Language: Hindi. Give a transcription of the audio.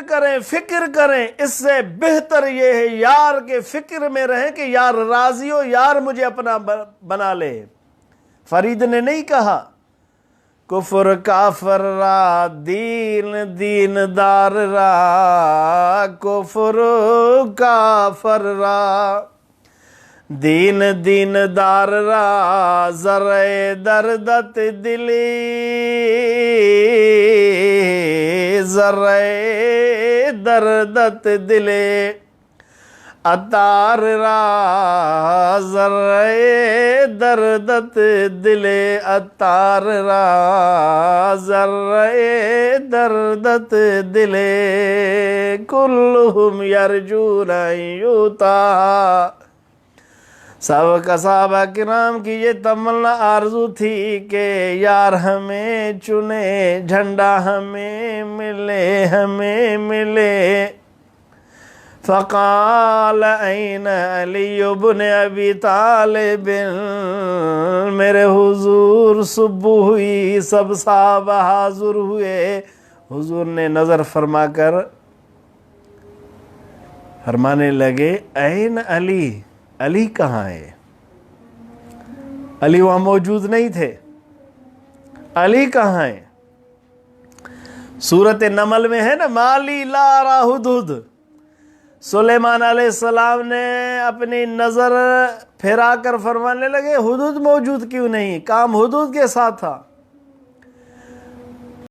करें, फिक्र करें, इससे बेहतर ये है यार के फिक्र में रहें कि यार राजी हो, यार मुझे अपना बना ले। फरीद ने नहीं कहा कुफर काफर रा, दीन दीनदार रा, कुफर काफर रा, दीन दीनदार रा, जरे दर्दत दिली, जरे दर्दत दिले, अतार रा, जरे दर्दत दिले, अतार रा, जरे दर्दत दिले, कुल्लुहुम यरजून युता। सब सहाबा किराम की ये तमन्ना आरजू थी कि यार हमें चुने, झंडा हमें मिले, हमें मिले। फ़क़ाल ऐन अली इब्न अबी तालिब, मेरे हुजूर सुबह हुई, सब सहाबा हाज़िर हुए। हुजूर ने नज़र फरमा कर फरमाने लगे ऐन अली, अली कहाँ है? अली वहां मौजूद नहीं थे, अली कहाँ है? सूरत नमल में है ना, माली लारा हुदहुद। सुलेमान अलैहिस्सलाम ने अपनी नजर फिरा कर फरमाने लगे हुदहुद मौजूद क्यों नहीं, काम हुदहुद के साथ था।